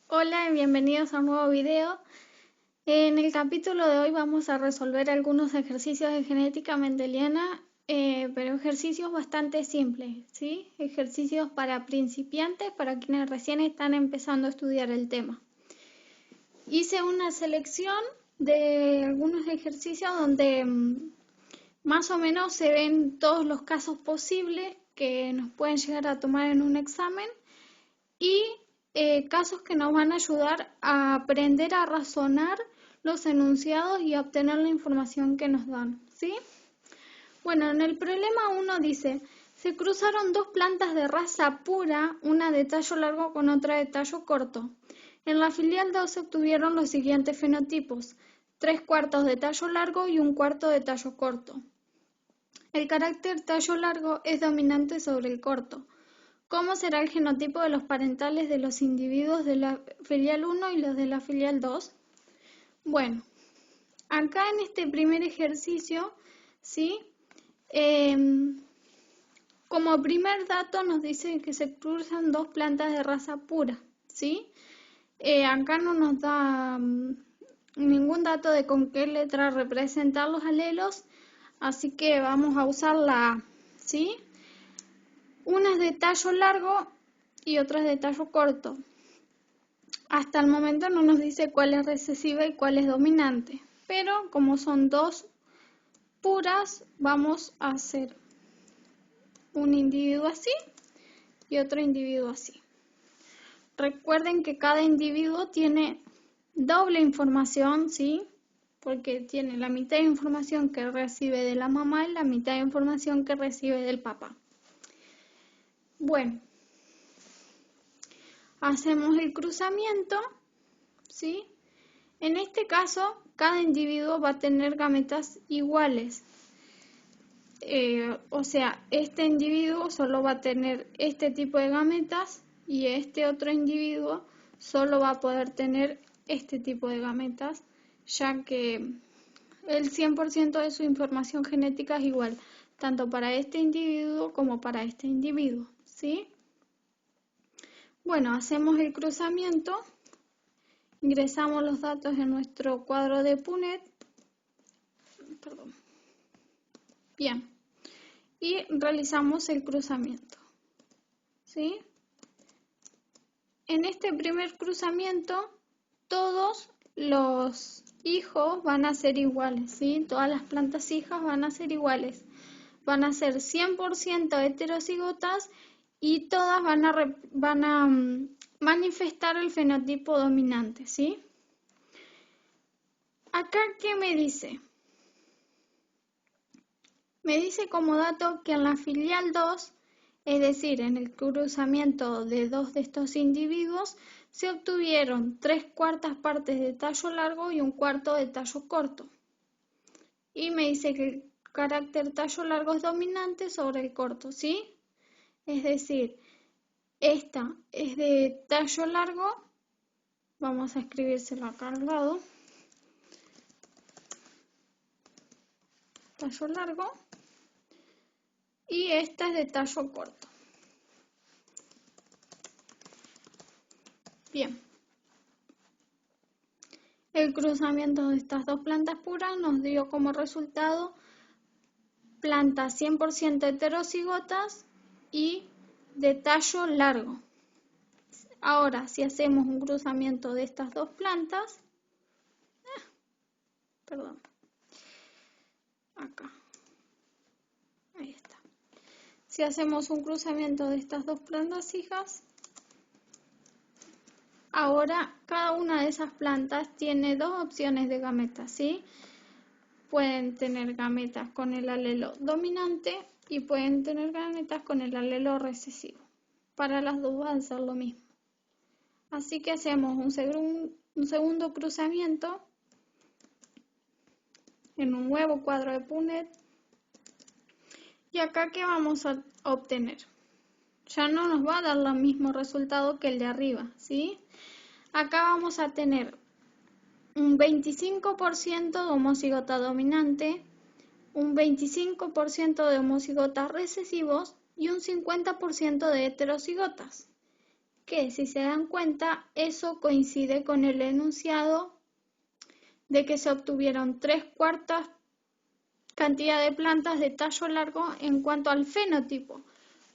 Hola y bienvenidos a un nuevo video. En el capítulo de hoy vamos a resolver algunos ejercicios de genética mendeliana, pero ejercicios bastante simples, ¿sí? Ejercicios para principiantes, para quienes recién están empezando a estudiar el tema. Hice una selección de algunos ejercicios donde más o menos se ven todos los casos posibles que nos pueden llegar a tomar en un examen y casos que nos van a ayudar a aprender a razonar los enunciados y a obtener la información que nos dan, ¿sí? Bueno, en el problema 1 dice, se cruzaron dos plantas de raza pura, una de tallo largo con otra de tallo corto. En la filial 2 se obtuvieron los siguientes fenotipos, 3/4 de tallo largo y 1/4 de tallo corto. El carácter tallo largo es dominante sobre el corto. ¿Cómo será el genotipo de los parentales de los individuos de la filial 1 y los de la filial 2? Bueno, acá en este primer ejercicio, ¿sí? Como primer dato nos dice que se cruzan dos plantas de raza pura, ¿sí? Acá no nos da ningún dato de con qué letra representar los alelos, así que vamos a usar la A, ¿sí? Una es de tallo largo y otra es de tallo corto. Hasta el momento no nos dice cuál es recesiva y cuál es dominante, pero como son dos puras, vamos a hacer un individuo así y otro individuo así. Recuerden que cada individuo tiene doble información, ¿sí? Porque tiene la mitad de información que recibe de la mamá y la mitad de información que recibe del papá. Bueno, hacemos el cruzamiento, ¿sí? En este caso, cada individuo va a tener gametas iguales. O sea, este individuo solo va a tener este tipo de gametas y este otro individuo solo va a poder tener este tipo de gametas, ya que el 100% de su información genética es igual, tanto para este individuo como para este individuo, ¿sí? Bueno, hacemos el cruzamiento, ingresamos los datos en nuestro cuadro de Punnett. Bien, y realizamos el cruzamiento, ¿sí? En este primer cruzamiento, todos los hijos van a ser iguales, ¿sí? Todas las plantas hijas van a ser iguales. Van a ser 100% heterocigotas y todas van a manifestar el fenotipo dominante, ¿sí? Acá, ¿qué me dice? Me dice como dato que en la filial 2, es decir, en el cruzamiento de dos de estos individuos, se obtuvieron 3/4 partes de tallo largo y 1/4 de tallo corto. Y me dice que el carácter tallo largo es dominante sobre el corto, ¿sí? Es decir, esta es de tallo largo, vamos a escribírselo acá al lado, tallo largo, y esta es de tallo corto. Bien. El cruzamiento de estas dos plantas puras nos dio como resultado plantas 100% heterocigotas y de tallo largo. Ahora, si hacemos un cruzamiento de estas dos plantas, acá, ahí está. Si hacemos un cruzamiento de estas dos plantas hijas, ahora cada una de esas plantas tiene dos opciones de gametas, ¿sí? Pueden tener gametas con el alelo dominante y pueden tener gametas con el alelo recesivo. Para las dos va a ser lo mismo. Así que hacemos un segundo cruzamiento en un nuevo cuadro de Punnett. Y acá, ¿qué vamos a obtener? Ya no nos va a dar el mismo resultado que el de arriba, ¿sí? Acá vamos a tener un 25% de homocigota dominante, un 25% de homocigotas recesivos y un 50% de heterocigotas. que, si se dan cuenta, eso coincide con el enunciado de que se obtuvieron 3/4 cantidad de plantas de tallo largo en cuanto al fenotipo.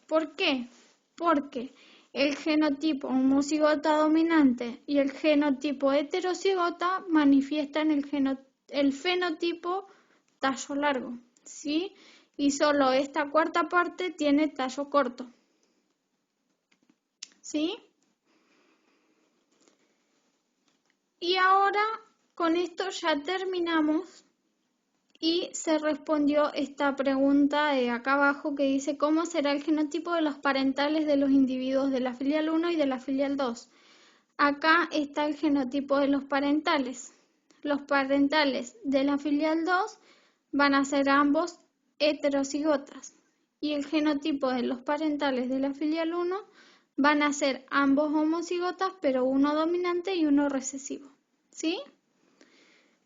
¿Por qué? Porque el genotipo homocigota dominante y el genotipo heterocigota manifiestan el fenotipo tallo largo, ¿sí? Y solo esta cuarta parte tiene tallo corto, ¿sí? Y ahora con esto ya terminamos y se respondió esta pregunta de acá abajo que dice ¿cómo será el genotipo de los parentales de los individuos de la filial 1 y de la filial 2? Acá está el genotipo de los parentales. Los parentales de la filial 2 van a ser ambos heterocigotas y el genotipo de los parentales de la filial 1 van a ser ambos homocigotas, pero uno dominante y uno recesivo, ¿sí?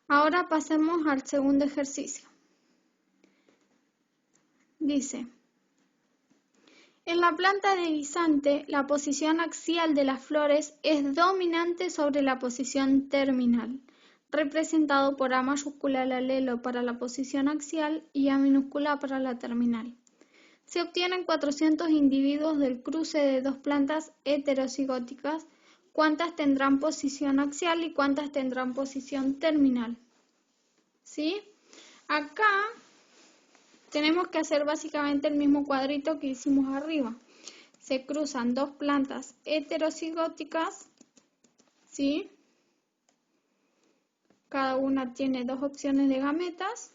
Ahora pasemos al segundo ejercicio. Dice, en la planta de guisante, la posición axial de las flores es dominante sobre la posición terminal, representado por A mayúscula el alelo para la posición axial y A minúscula para la terminal. Se obtienen 400 individuos del cruce de dos plantas heterocigóticas. ¿Cuántas tendrán posición axial y cuántas tendrán posición terminal? ¿Sí? Acá tenemos que hacer básicamente el mismo cuadrito que hicimos arriba. Se cruzan dos plantas heterocigóticas, ¿sí? Cada una tiene dos opciones de gametas,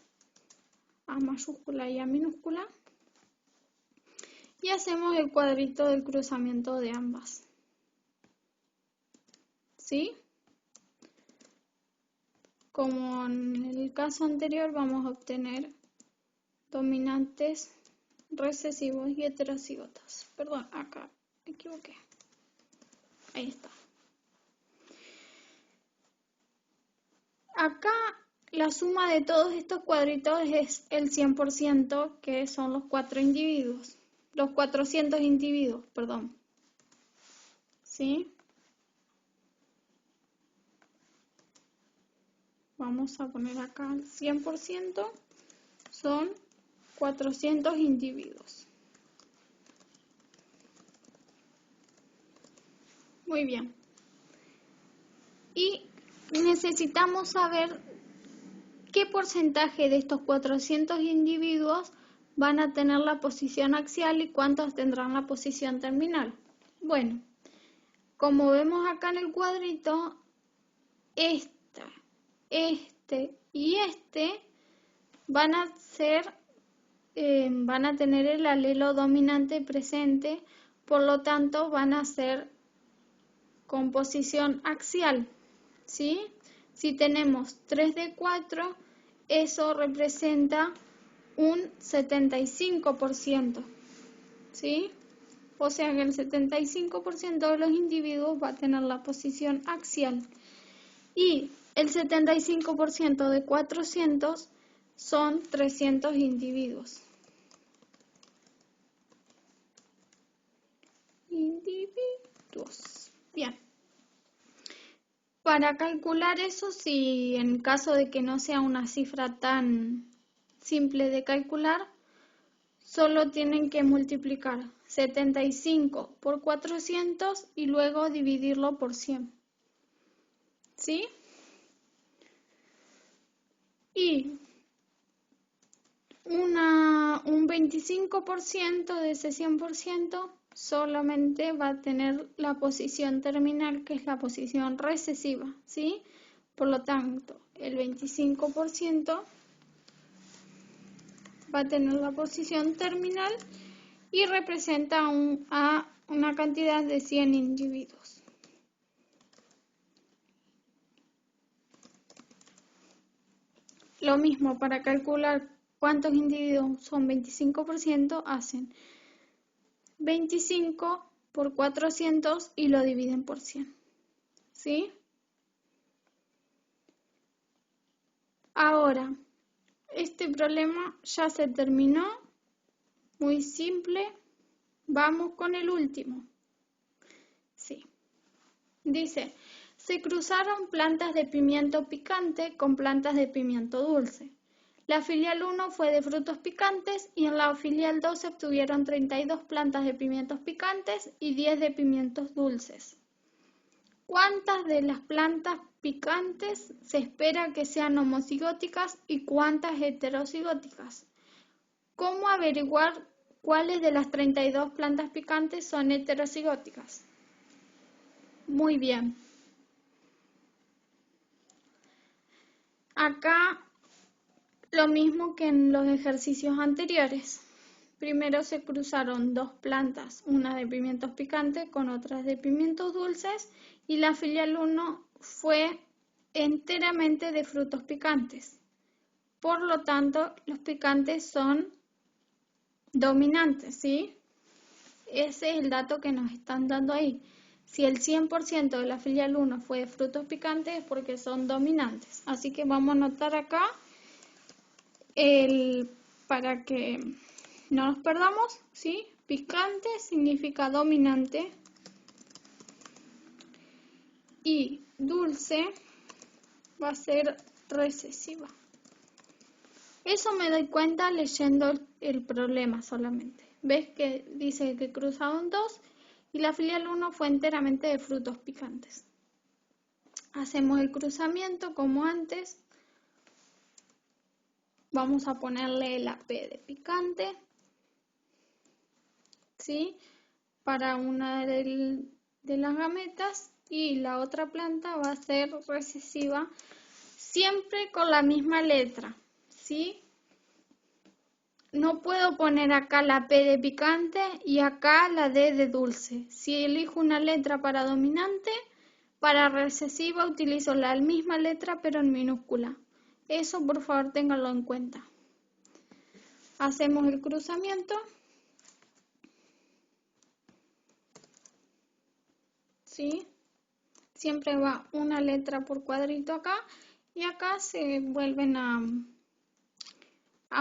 A mayúscula y A minúscula. Y hacemos el cuadrito del cruzamiento de ambas, ¿sí? Como en el caso anterior, vamos a obtener dominantes, recesivos y heterocigotas. Perdón, acá me equivoqué. Ahí está. Acá la suma de todos estos cuadritos es el 100%, que son los 400 individuos, perdón. ¿Sí? Vamos a poner acá el 100%, son 400 individuos. Muy bien. Y necesitamos saber qué porcentaje de estos 400 individuos van a tener la posición axial y cuántos tendrán la posición terminal. Bueno, como vemos acá en el cuadrito, este y este van a tener el alelo dominante presente, por lo tanto van a ser con posición axial, ¿sí? Si tenemos 3 de 4, eso representa un 75%, ¿sí? O sea que el 75% de los individuos va a tener la posición axial. Y el 75% de 400 son 300 individuos. Bien. Para calcular eso, si en caso de que no sea una cifra tan simple de calcular, solo tienen que multiplicar 75 por 400 y luego dividirlo por 100. ¿Sí? Y un 25% de ese 100% solamente va a tener la posición terminal, que es la posición recesiva, ¿sí? Por lo tanto, el 25% va a tener la posición terminal y representa a una cantidad de 100 individuos. Lo mismo para calcular cuántos individuos son 25%, hacen 25 por 400 y lo dividen por 100. ¿Sí? Ahora, este problema ya se terminó. Muy simple. Vamos con el último. Sí. Dice, se cruzaron plantas de pimiento picante con plantas de pimiento dulce. La filial 1 fue de frutos picantes y en la filial 2 se obtuvieron 32 plantas de pimientos picantes y 10 de pimientos dulces. ¿Cuántas de las plantas picantes se espera que sean homocigóticas y cuántas heterocigóticas? ¿Cómo averiguar cuáles de las 32 plantas picantes son heterocigóticas? Muy bien. Acá lo mismo que en los ejercicios anteriores. Primero se cruzaron dos plantas, una de pimientos picantes con otras de pimientos dulces, y la filial 1 fue enteramente de frutos picantes. Por lo tanto, los picantes son dominantes, ¿sí? Ese es el dato que nos están dando ahí. Si el 100% de la filial 1 fue de frutos picantes es porque son dominantes. Así que vamos a anotar acá para que no nos perdamos, ¿sí? Picante significa dominante y dulce va a ser recesiva. Eso me doy cuenta leyendo el problema solamente. ¿Ves que dice que cruzaron dos y la filial 1 fue enteramente de frutos picantes? Hacemos el cruzamiento como antes. Vamos a ponerle la P de picante, ¿sí? Para una de las gametas, y la otra planta va a ser recesiva, siempre con la misma letra, ¿sí? No puedo poner acá la P de picante y acá la D de dulce. Si elijo una letra para dominante, para recesiva utilizo la misma letra pero en minúscula. Eso por favor ténganlo en cuenta. Hacemos el cruzamiento. ¿Sí? Siempre va una letra por cuadrito acá y acá se vuelven a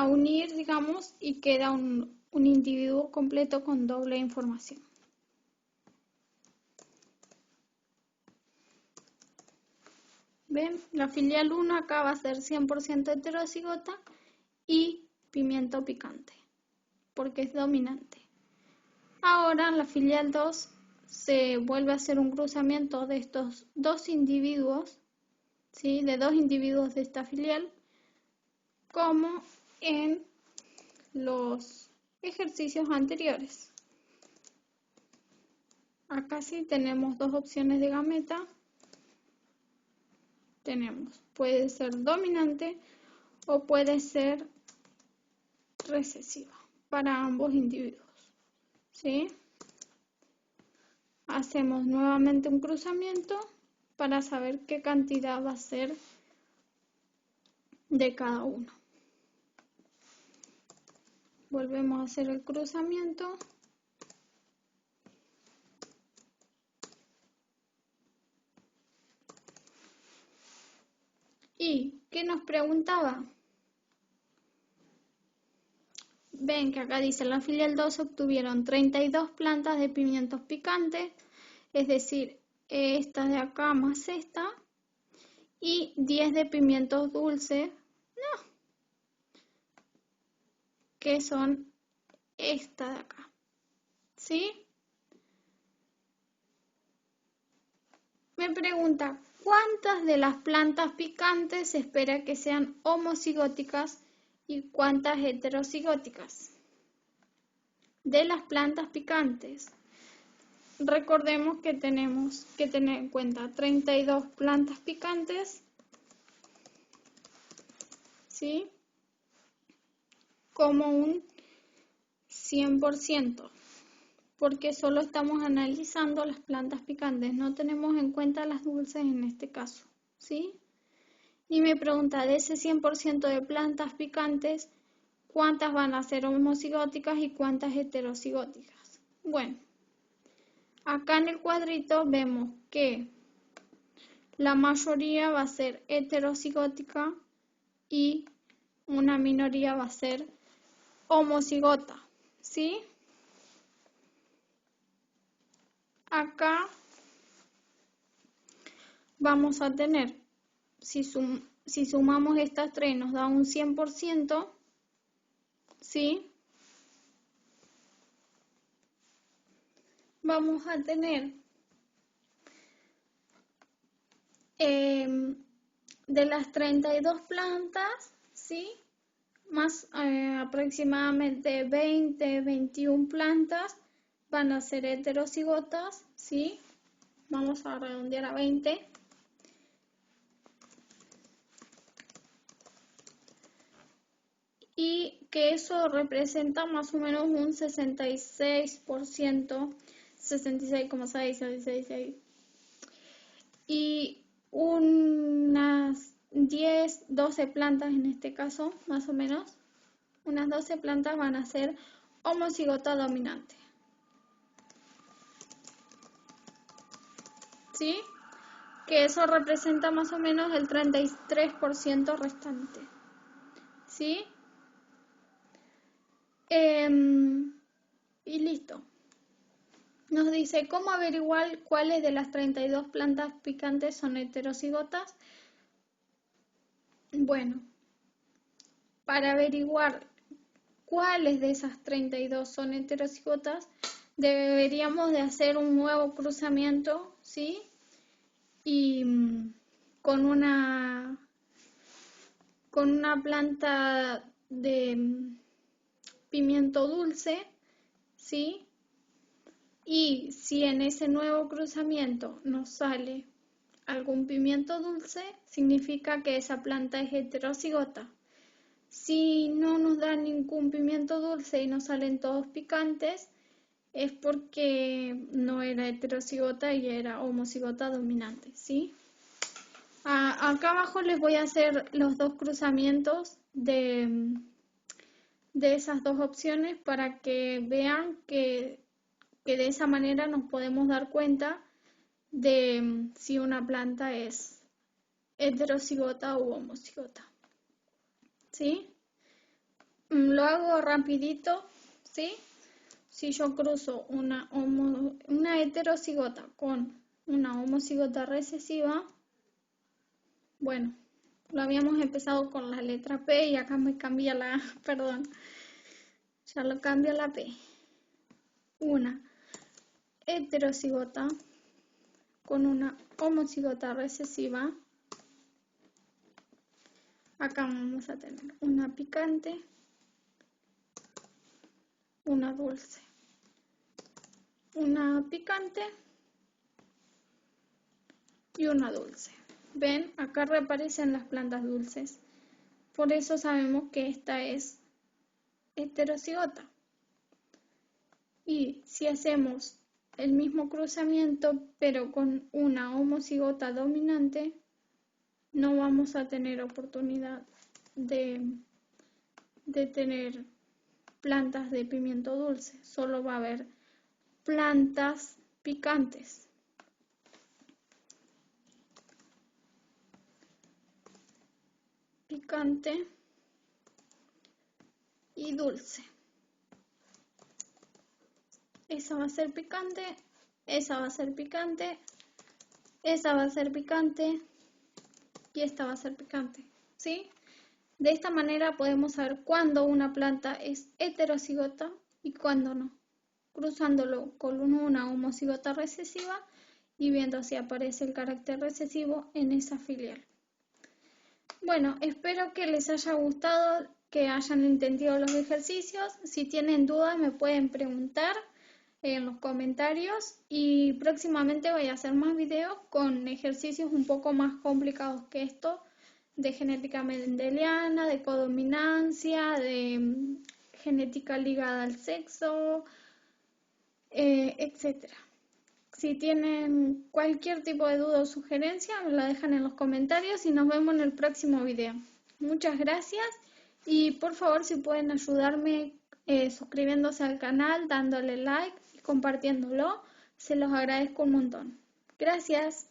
unir, digamos, y queda un individuo completo con doble información. ¿Ven? La filial 1 acá va a ser 100% heterocigota y pimiento picante, porque es dominante. Ahora en la filial 2 se vuelve a hacer un cruzamiento de estos dos individuos, ¿sí? De dos individuos de esta filial, como en los ejercicios anteriores. Acá sí tenemos dos opciones de gameta. Puede ser dominante o puede ser recesiva para ambos individuos, ¿sí? Hacemos nuevamente un cruzamiento para saber qué cantidad va a ser de cada uno. Volvemos a hacer el cruzamiento. ¿Y qué nos preguntaba? Ven que acá dice, en la filial 2 obtuvieron 32 plantas de pimientos picantes, es decir, esta de acá más esta, y 10 de pimientos dulces, que son esta de acá, ¿sí? Me pregunta, ¿cuántas de las plantas picantes se espera que sean homocigóticas y cuántas heterocigóticas? De las plantas picantes, recordemos que tenemos que tener en cuenta 32 plantas picantes, ¿sí? Como un 100%, porque solo estamos analizando las plantas picantes, no tenemos en cuenta las dulces en este caso, ¿sí? Y me pregunta, de ese 100% de plantas picantes, ¿cuántas van a ser homocigóticas y cuántas heterocigóticas? Bueno, acá en el cuadrito vemos que la mayoría va a ser heterocigótica y una minoría va a ser homocigota, ¿sí? Acá vamos a tener, si sumamos estas tres nos da un 100%, ¿sí? Vamos a tener de las 32 plantas, ¿sí? Más aproximadamente 20, 21 plantas van a ser heterocigotas, ¿sí? Vamos a redondear a 20. Y que eso representa más o menos un 66%, 66,6, 66. Y unas 10, 12 plantas en este caso, más o menos, unas 12 plantas van a ser homocigota dominante. ¿Sí? Que eso representa más o menos el 33% restante. ¿Sí? Y listo. Nos dice cómo averiguar cuáles de las 32 plantas picantes son heterocigotas. Bueno, para averiguar cuáles de esas 32 son heterocigotas, deberíamos de hacer un nuevo cruzamiento, ¿sí? Y con una planta de pimiento dulce, ¿sí? Y si en ese nuevo cruzamiento nos sale algún pimiento dulce, significa que esa planta es heterocigota. Si no nos da ningún pimiento dulce y nos salen todos picantes, es porque no era heterocigota y era homocigota dominante, ¿sí? Acá abajo les voy a hacer los dos cruzamientos de esas dos opciones para que vean que de esa manera nos podemos dar cuenta de si una planta es heterocigota u homocigota. ¿Sí? Lo hago rapidito, ¿sí? Si yo cruzo una heterocigota con una homocigota recesiva, bueno, lo habíamos empezado con la letra P y acá me cambia la, perdón, ya lo cambio a la P. Una heterocigota con una homocigota recesiva. Acá vamos a tener una picante, una dulce, una picante y una dulce. ¿Ven? Acá reaparecen las plantas dulces. Por eso sabemos que esta es heterocigota. Y si hacemos el mismo cruzamiento pero con una homocigota dominante, no vamos a tener oportunidad de tener plantas de pimiento dulce, solo va a haber plantas picantes. Picante y dulce. Esa va a ser picante, esa va a ser picante, esa va a ser picante y esta va a ser picante, ¿sí? De esta manera podemos saber cuándo una planta es heterocigota y cuándo no, cruzándolo con una homocigota recesiva y viendo si aparece el carácter recesivo en esa filial. Bueno, espero que les haya gustado, que hayan entendido los ejercicios. Si tienen dudas me pueden preguntar en los comentarios y próximamente voy a hacer más videos con ejercicios un poco más complicados que esto, de genética mendeliana, de codominancia, de genética ligada al sexo, etc. Si tienen cualquier tipo de duda o sugerencia, me la dejan en los comentarios y nos vemos en el próximo video. Muchas gracias y por favor si pueden ayudarme suscribiéndose al canal, dándole like y compartiéndolo, se los agradezco un montón. Gracias.